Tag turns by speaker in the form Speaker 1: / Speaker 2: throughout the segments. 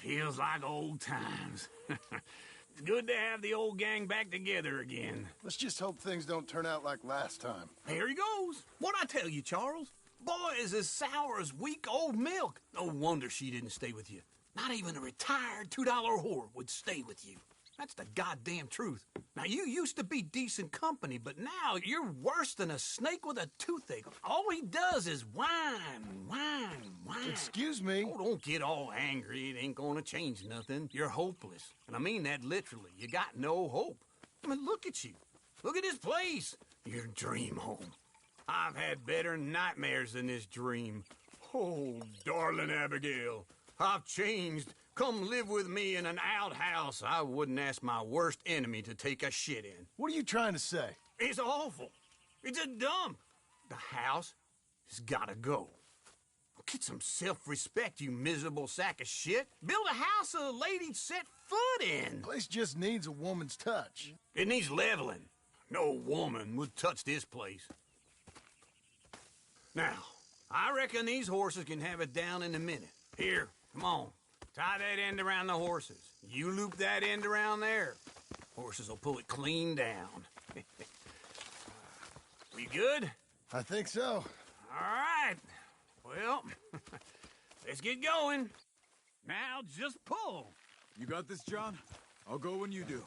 Speaker 1: Feels like old times. It's good to have the old gang back together again.
Speaker 2: Let's just hope things don't turn out like last time.
Speaker 1: Here he goes. What'd I tell you, Charles? Boy is as sour as week-old milk. No wonder she didn't stay with you. Not even a retired $2 whore would stay with you. That's the goddamn truth. Now, you used to be decent company, but now you're worse than a snake with a toothache. All he does is whine.
Speaker 2: Excuse me?
Speaker 1: Oh, don't get all angry. It ain't gonna change nothing. You're hopeless. And I mean that literally. You got no hope. I mean, look at you. Look at this place. Your dream home. I've had better nightmares than this dream. Oh, darling Abigail, I've changed. Come live with me in an outhouse I wouldn't ask my worst enemy to take a shit in.
Speaker 2: What are you trying to say?
Speaker 1: It's awful. It's a dump. The house has gotta go. Get some self-respect, you miserable sack of shit. Build a house a lady'd set foot in.
Speaker 2: Place just needs a woman's touch.
Speaker 1: It needs leveling. No woman would touch this place. Now, I reckon these horses can have it down in a minute. Here, come on. Tie that end around the horses. You loop that end around there. Horses will pull it clean down. We good?
Speaker 2: I think so.
Speaker 1: All right. Well, let's get going. Now just pull.
Speaker 3: You got this, John? I'll go when you do.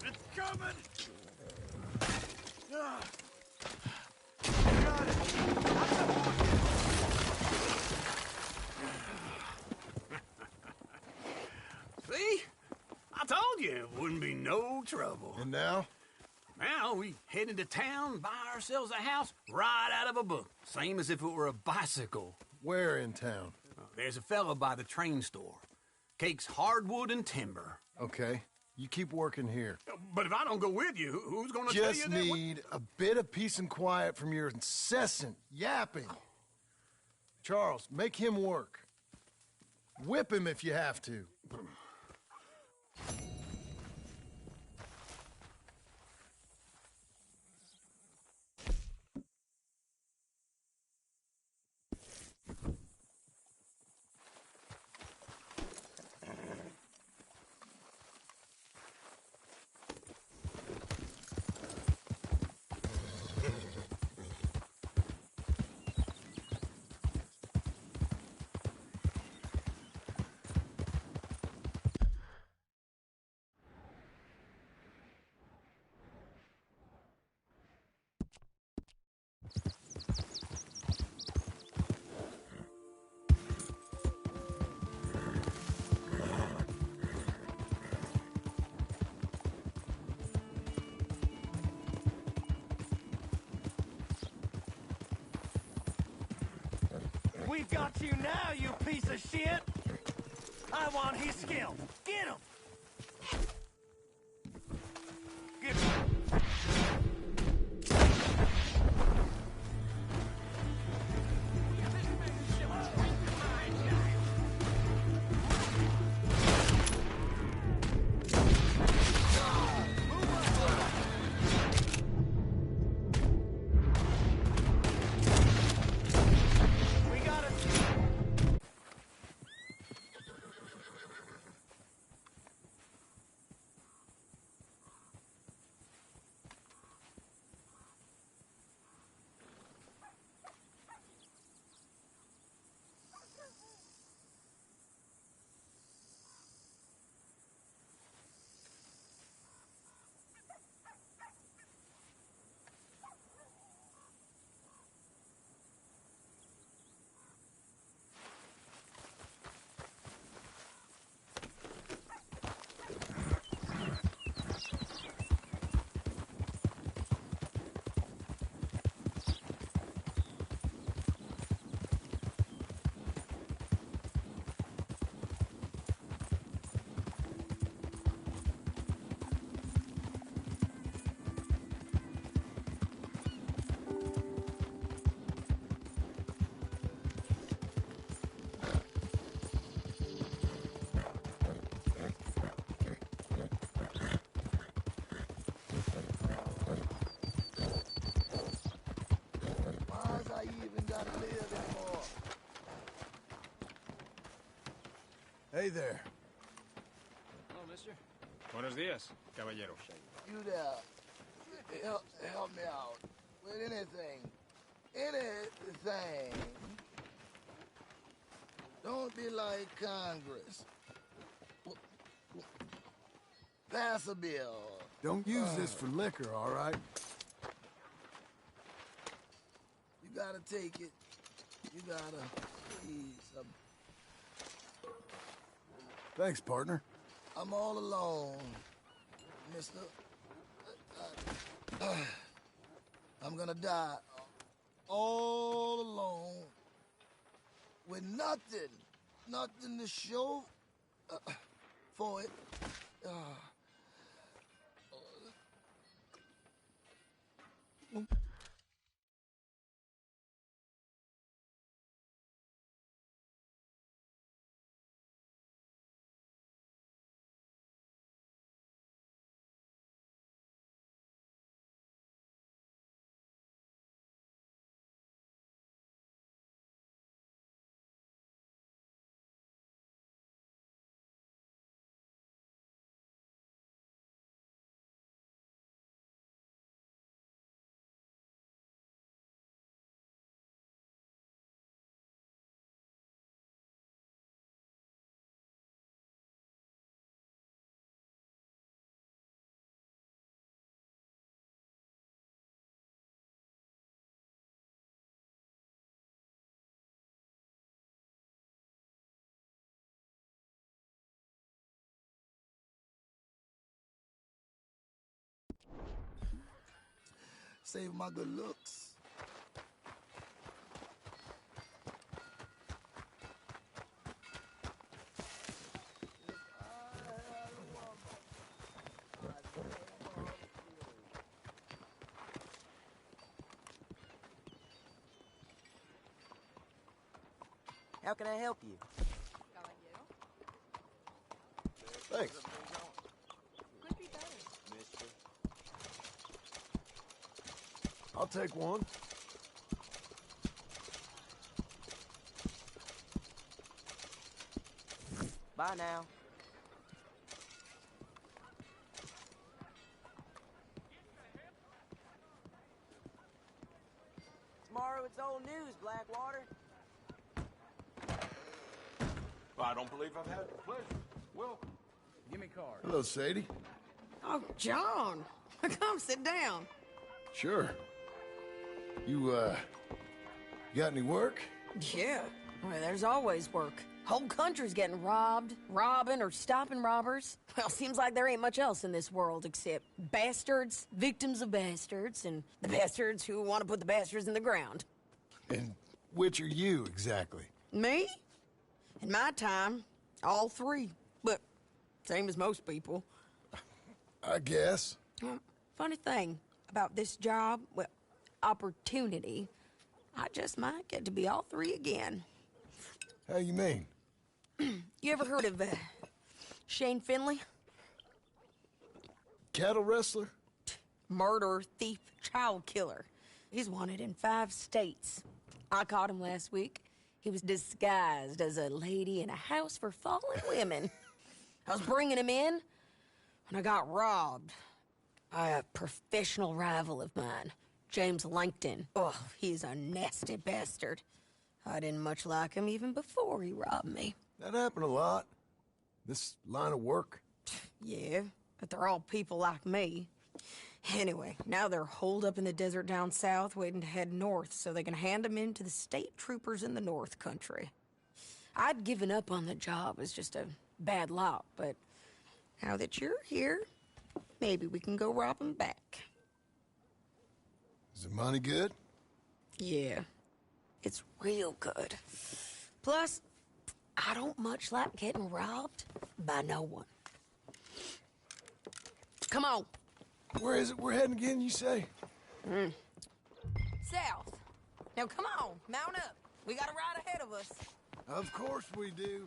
Speaker 3: It's coming! Got it!
Speaker 1: See? I told you it wouldn't be no trouble.
Speaker 2: And now?
Speaker 1: Now we head into town, buy ourselves a house right out of a book. Same as if it were a bicycle.
Speaker 2: Where in town?
Speaker 1: There's a fella by the train store. Cakes hardwood and timber.
Speaker 2: Okay. You keep working here.
Speaker 1: But if I don't go with you, who's gonna tell you
Speaker 2: Just
Speaker 1: that?
Speaker 2: need a bit of peace and quiet from your incessant yapping. Charles, make him work. Whip him if you have to.
Speaker 4: We've got you now, you piece of shit! I want his skill. Get him! Get him!
Speaker 2: Hey there.
Speaker 3: Hello, mister. Buenos dias, caballero.
Speaker 5: You there. Help me out with anything. Anything. Don't be like Congress. Pass a bill.
Speaker 2: Don't use this for liquor, all right?
Speaker 5: You gotta take it. You gotta. Please.
Speaker 2: Thanks, partner.
Speaker 5: I'm all alone, mister. I'm gonna die all alone with nothing to show for it. Save my good looks.
Speaker 6: How can I help you?
Speaker 2: Thanks.
Speaker 7: Could be better.
Speaker 6: Mister?
Speaker 2: I'll take one.
Speaker 6: Bye now. Tomorrow it's old news, Blackwater.
Speaker 3: Well, I don't believe I've had the pleasure. Welcome.
Speaker 4: Give me card.
Speaker 2: Hello, Sadie.
Speaker 7: Oh, John. Come sit down.
Speaker 2: Sure. You got any work?
Speaker 7: Yeah. Well, there's always work. Whole country's getting robbed, robbing, or stopping robbers. Well, seems like there ain't much else in this world except bastards, victims of bastards, and the bastards who want to put the bastards in the ground.
Speaker 2: And which are you, exactly?
Speaker 7: Me? In my time, all three. But same as most people.
Speaker 2: I guess.
Speaker 7: Funny thing about this job, well, opportunity, I just might get to be all three again.
Speaker 2: How you mean?
Speaker 7: You ever heard of Shane Finley?
Speaker 2: Cattle wrestler?
Speaker 7: Murderer, thief, child killer. He's wanted in 5 states. I caught him last week. He was disguised as a lady in a house for fallen women. I was bringing him in when I got robbed by a professional rival of mine, James Langton. Oh, he's a nasty bastard. I didn't much like him even before he robbed me.
Speaker 2: That happened a lot. This line of work.
Speaker 7: Yeah, but they're all people like me. Anyway, now they're holed up in the desert down south waiting to head north so they can hand them in to the state troopers in the north country. I'd given up on the job as just a bad lot, but now that you're here, maybe we can go rob them back.
Speaker 2: Is the money good?
Speaker 7: Yeah, it's real good. Plus, I don't much like getting robbed by no one. Come on.
Speaker 2: Where is it we're heading again, you say?
Speaker 7: South. Now come on, mount up. We got a ride ahead of us.
Speaker 2: Of course we do.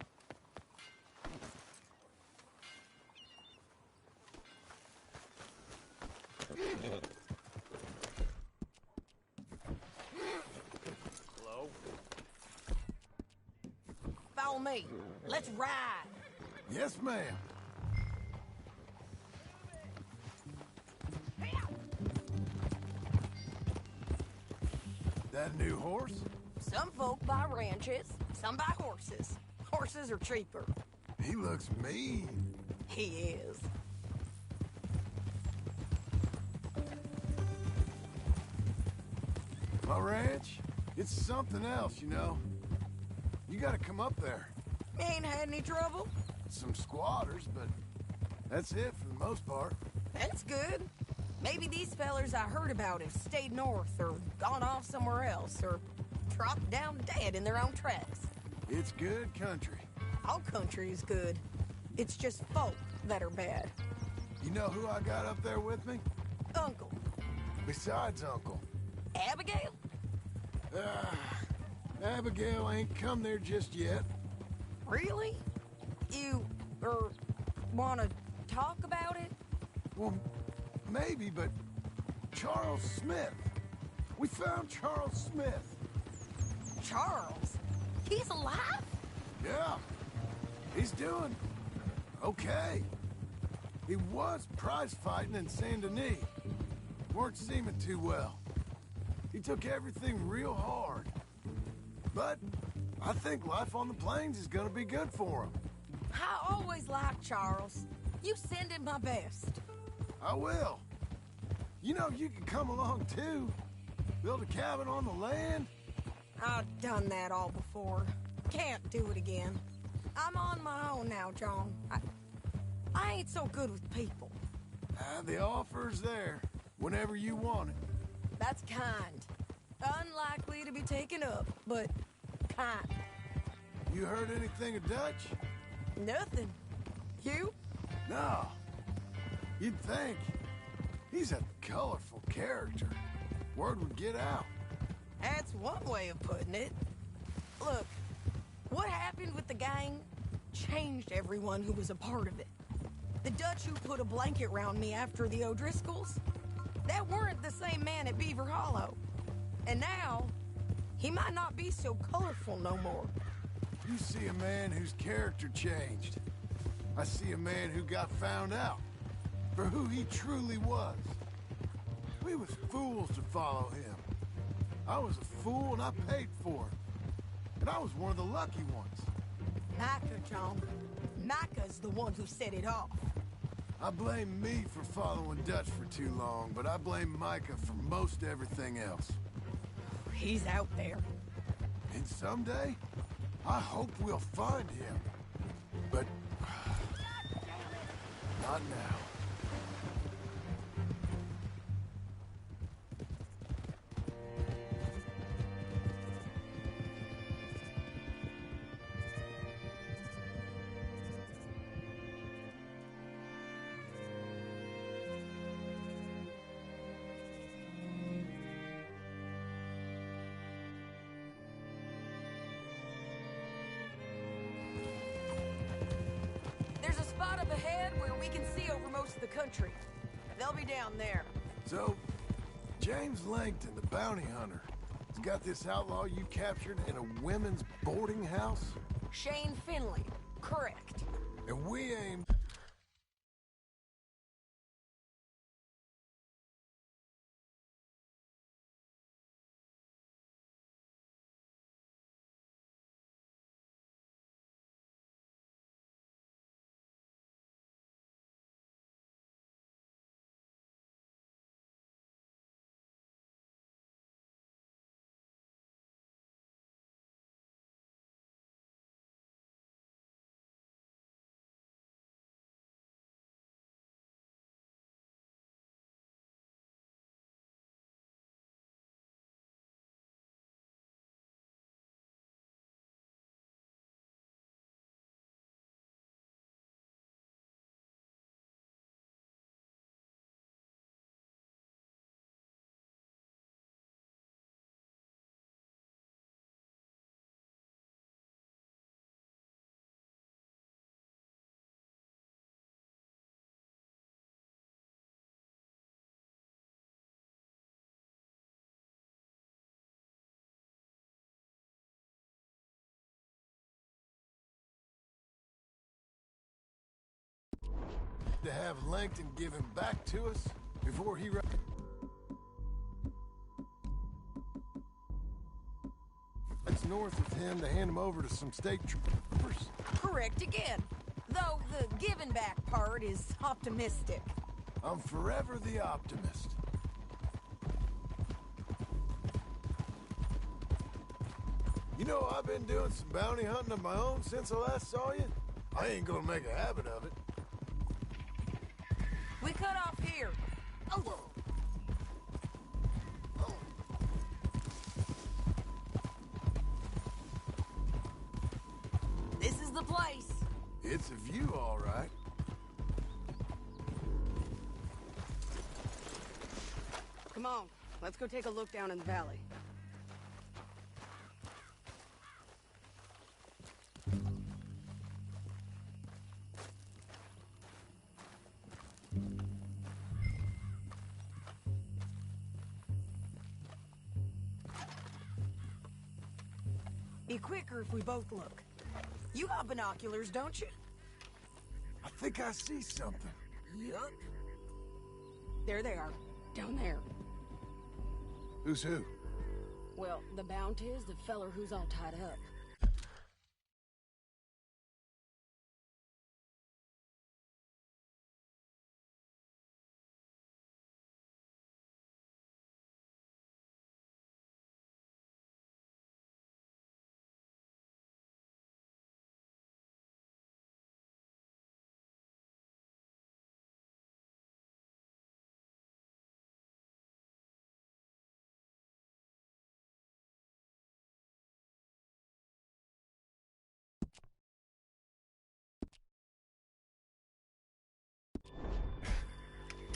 Speaker 7: Follow me. Let's ride.
Speaker 2: Yes, ma'am. That new horse?
Speaker 7: Some folk buy ranches, some buy horses. Horses are cheaper.
Speaker 2: He looks mean.
Speaker 7: He is.
Speaker 2: My ranch, it's something else, you know. You gotta come up there.
Speaker 7: Ain't had any trouble?
Speaker 2: Some squatters, but that's it for the most part.
Speaker 7: That's good. Maybe these fellers I heard about have stayed north or gone off somewhere else or dropped down dead in their own tracks.
Speaker 2: It's good country.
Speaker 7: All country is good. It's just folk that are bad.
Speaker 2: You know who I got up there with me?
Speaker 7: Uncle.
Speaker 2: Besides Uncle.
Speaker 7: Abigail?
Speaker 2: Abigail ain't come there just yet.
Speaker 7: Really? You, wanna talk about it?
Speaker 2: Well, maybe, but Charles Smith. We found Charles Smith.
Speaker 7: Charles? He's alive?
Speaker 2: Yeah. He's doing okay. He was prize fighting in Saint Denis. Weren't seeming too well. He took everything real hard. But I think life on the plains is gonna be good for him.
Speaker 7: I always liked Charles. You send him my best.
Speaker 2: I will. You know, you can come along too. Build a cabin on the land.
Speaker 7: I've done that all before. Can't do it again. I'm on my own now, John. I ain't so good with people.
Speaker 2: The offer's there whenever you want it.
Speaker 7: That's kind. Unlikely to be taken up, but kind.
Speaker 2: You heard anything of Dutch?
Speaker 7: Nothing. You?
Speaker 2: No. You'd think. He's a colorful character. Word would get out.
Speaker 7: That's one way of putting it. Look, what happened with the gang changed everyone who was a part of it. The Dutch who put a blanket round me after the O'Driscolls, that weren't the same man at Beaver Hollow. And now, he might not be so colorful no more.
Speaker 2: You see a man whose character changed. I see a man who got found out for who he truly was. We was fools to follow him. I was a fool and I paid for it. And I was one of the lucky ones.
Speaker 7: Micah, John. Micah's the one who set it off.
Speaker 2: I blame me for following Dutch for too long, but I blame Micah for most everything else.
Speaker 7: He's out there.
Speaker 2: And someday, I hope we'll find him. But not now.
Speaker 7: There's a spot up ahead where we can see over most of the country. They'll be down there.
Speaker 2: So, James Langton, the bounty hunter, has got this outlaw you captured in a women's boarding house?
Speaker 7: Shane Finley. Correct.
Speaker 2: And we aim to have Langton give him back to us before he... It's north of him to hand him over to some state troopers.
Speaker 7: Correct again. Though the giving back part is optimistic.
Speaker 2: I'm forever the optimist. You know, I've been doing some bounty hunting of my own since I last saw you. I ain't gonna make a habit of it.
Speaker 7: We cut off here. Oh. This is the place.
Speaker 2: It's a view, all right.
Speaker 7: Come on, let's go take a look down in the valley. Be quicker if we both look. You got binoculars, don't you?
Speaker 2: I think I see something.
Speaker 7: Yup. There they are, down there.
Speaker 2: Who's who?
Speaker 7: Well, the bounty is the feller who's all tied up.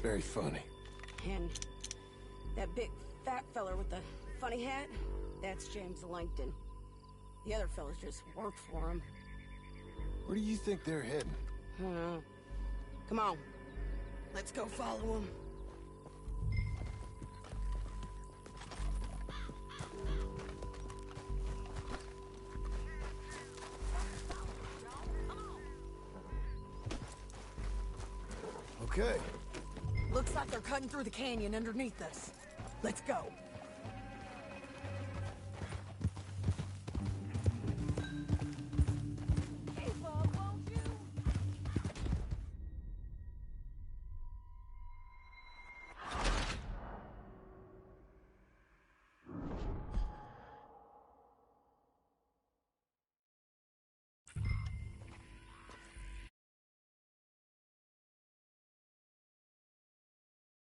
Speaker 2: Very funny.
Speaker 7: And that big fat feller with the funny hat, that's James Langton. The other fellas just worked for him.
Speaker 2: Where do you think they're heading?
Speaker 7: Come on, let's go follow him.
Speaker 2: Okay.
Speaker 7: Looks like they're cutting through the canyon underneath us. Let's go.